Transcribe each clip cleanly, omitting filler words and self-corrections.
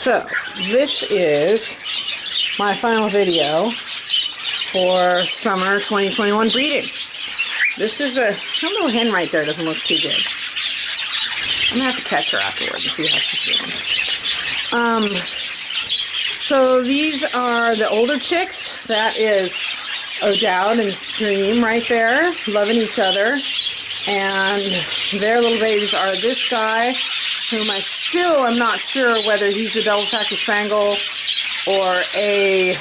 So, this is my final video for summer 2021 breeding. This is a little hen right there, doesn't look too good. I'm gonna have to catch her afterwards and see how she's doing. So these are the older chicks. That is O'Dowd and Stream right there, loving each other. And their little babies are this guy, whom I still am not sure whether he's a double factor spangle or a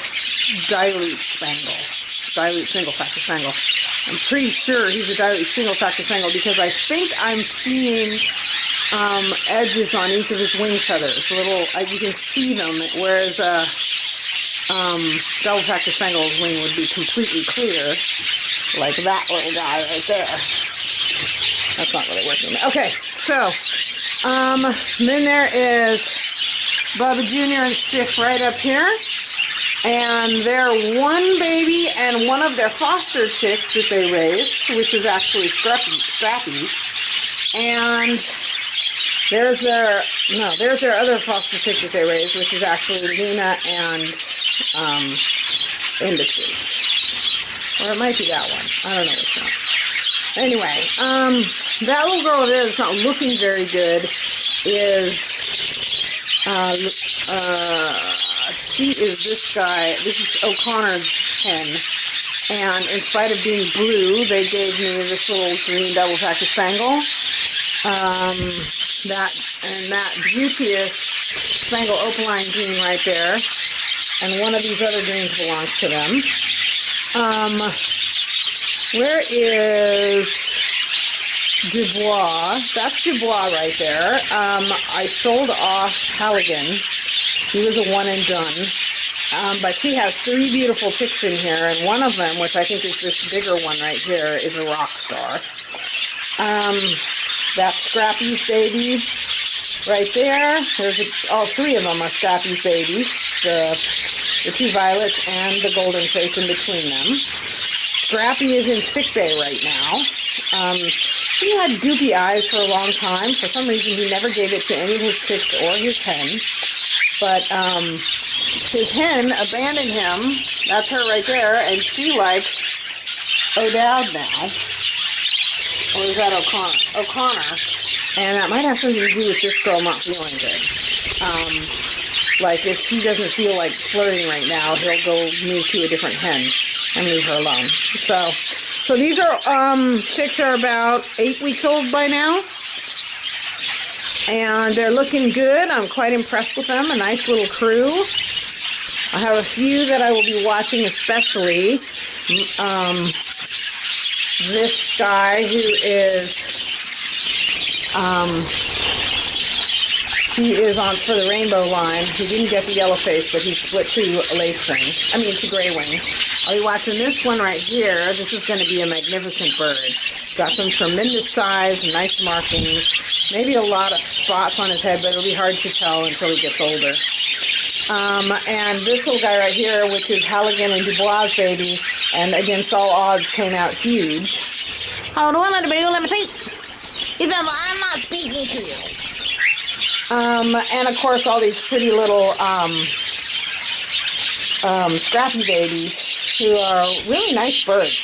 dilute single factor spangle. I'm pretty sure he's a dilute single factor spangle because I think I'm seeing edges on each of his wing feathers. You can see them, whereas double factor spangle's wing would be completely clear, like that little guy right there. That's not really working. Okay, so then there is Bubba Jr. and Sif right up here. And they're one baby and one of their foster chicks that they raised, which is actually Scrappy. And there's their other foster chick that they raised, which is actually Luna and Indus's. Or it might be that one. I don't know which one. Anyway, that little girl there that's not looking very good is, she is this guy. This is O'Connor's hen. And in spite of being blue, they gave me this little green double factor spangle. That beauteous spangle opaline green right there. And one of these other greens belongs to them. Where is Dubois? That's Dubois right there. I sold off Halligan. He was a one and done. But she has three beautiful chicks in here, and one of them, which I think is this bigger one right here, is a rock star. That's Scrappy's baby right there. All three of them are Scrappy's babies. The two violets and the golden face in between them. Scrappy is in sick bay right now. He had goopy eyes for a long time. For some reason, he never gave it to any of his chicks or his hen. But his hen abandoned him. That's her right there, and she likes O'Dowd now. Or is that O'Connor? O'Connor. And that might have something to do with this girl not feeling good. Like, if she doesn't feel like flirting right now, he'll go move to a different hen and leave her alone. So these are, chicks are about 8 weeks old by now. And they're looking good. I'm quite impressed with them. A nice little crew. I have a few that I will be watching especially. This guy who is, he is on for the rainbow line. He didn't get the yellow face, but he split to lace wing. To gray wing. I'll be watching this one right here. This is going to be a magnificent bird. Got some tremendous size, nice markings. Maybe a lot of spots on his head, but it'll be hard to tell until he gets older. And this little guy right here, which is Halligan and Dubois' baby, and against all odds came out huge. Hold on, little boo, let me see. He said, well, I'm not speaking to you. And of course, all these pretty little Scrappy babies who are really nice birds.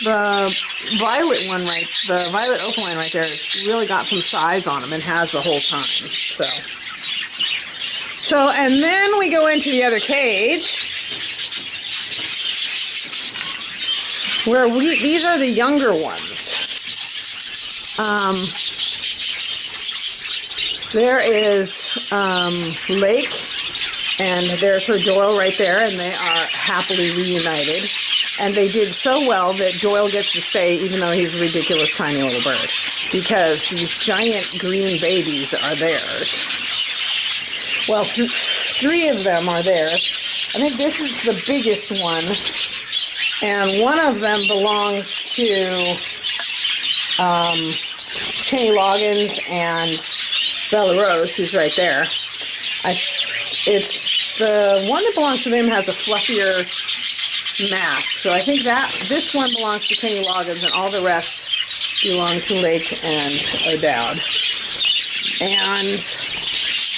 The violet one the violet opaline right there has really got some size on them and has the whole time. So, and then we go into the other cage where these are the younger ones. There is Lake, and there's her Doyle right there, and they are happily reunited. And they did so well that Doyle gets to stay, even though he's a ridiculous tiny little bird, because these giant green babies are theirs. Well, three of them are theirs. I think this is the biggest one, and one of them belongs to Kenny Loggins and Bella Rose, who's right there. It's the one that belongs to them has a fluffier mask, so I think this one belongs to Kenny Loggins, and all the rest belong to Lake and O'Dowd. And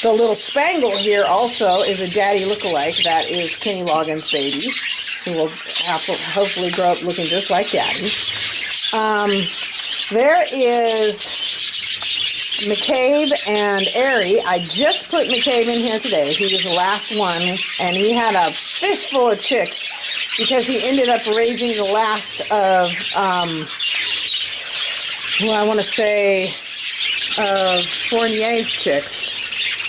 The little Spangle here also is a daddy lookalike. That is Kenny Loggins' baby, who will hopefully grow up looking just like daddy. There is McCabe and Airy. I just put McCabe in here today. He was the last one, and he had a fistful of chicks because he ended up raising the last of, I want to say, Fournier's chicks.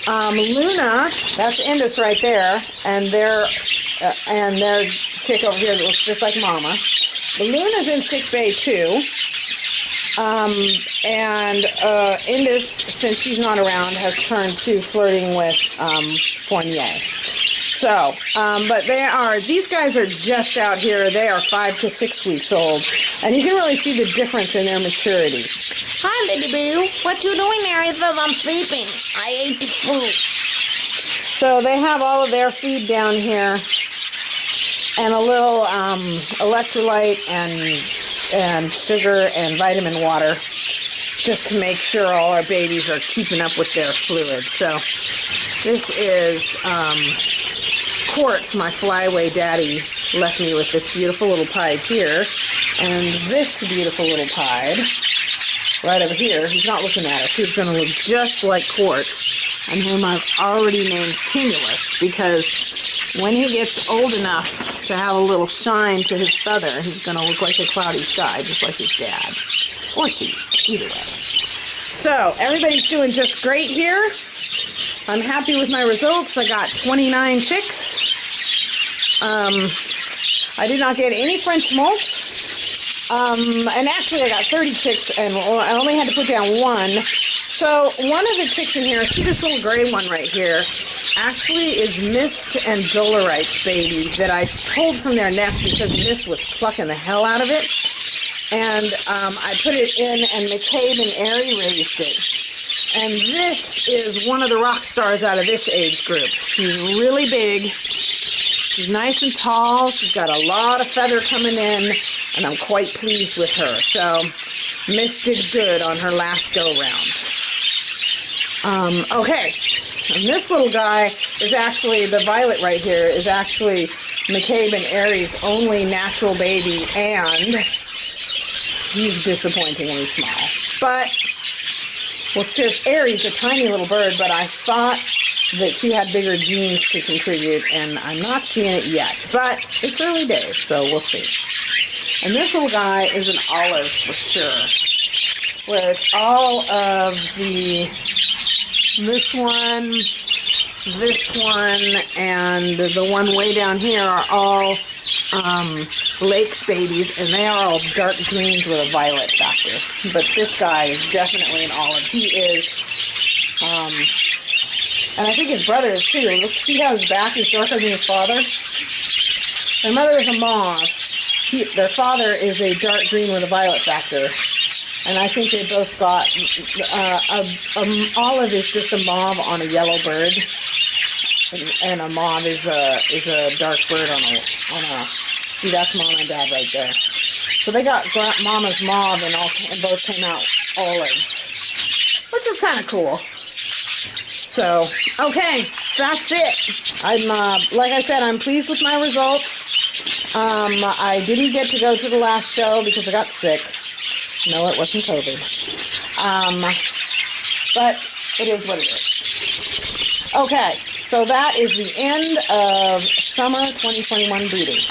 Luna, that's Indus right there, and their chick over here that looks just like Mama. But Luna's in sick bay too. And Indus, since she's not around, has turned to flirting with Fournier. So, but these guys are just out here. They are 5 to 6 weeks old, and you can really see the difference in their maturity. Hi, baby boo. What you doing there? He says I'm sleeping. I ate the food. So they have all of their food down here, and a little electrolyte and sugar and vitamin water, just to make sure all our babies are keeping up with their fluids. So this is Quartz, my flyaway daddy, left me with this beautiful little pied here, and this beautiful little pied right over here. He's not looking at us. He's going to look just like Quartz, and whom I've already named Cumulus, because when he gets old enough to have a little shine to his feather, he's going to look like a cloudy sky, just like his dad. Or she, either way. So, everybody's doing just great here. I'm happy with my results. I got 29 chicks. I did not get any French molts. And actually I got 30 chicks, and I only had to put down one. So one of the chicks in here, see this little gray one right here, actually is Mist and Dolerite's baby that I pulled from their nest because Mist was plucking the hell out of it. And I put it in, and McCabe and Airy raised it. And this is one of the rock stars out of this age group. She's really big. She's nice and tall. She's got a lot of feather coming in, and I'm quite pleased with her. So Miss did good on her last go-round. Okay, and this little guy is actually, the violet right here, is actually McCabe and Airy's only natural baby, and he's disappointingly small. But, well, sis, Airy's a tiny little bird, but I thought that she had bigger genes to contribute, and I'm not seeing it yet. But it's early days, so we'll see. And this little guy is an olive for sure. Whereas all of this one, and the one way down here are all Lake's babies, and they are all dark greens with a violet factor. But this guy is definitely an olive. He is, and I think his brother is too. Look, see how his back is darker than his father? Their mother is a mauve. Their father is a dark green with a violet factor. And I think they both got, olive is just a mauve on a yellow bird. And a mauve is a dark bird on a, see, that's Mama and Dad right there. So they got Mama's mauve and both came out olives, which is kind of cool. So, okay, that's it. I'm, like I said, I'm pleased with my results. I didn't get to go to the last show because I got sick. No, it wasn't COVID. But it is what it is. Okay, so that is the end of summer 2021 breeding.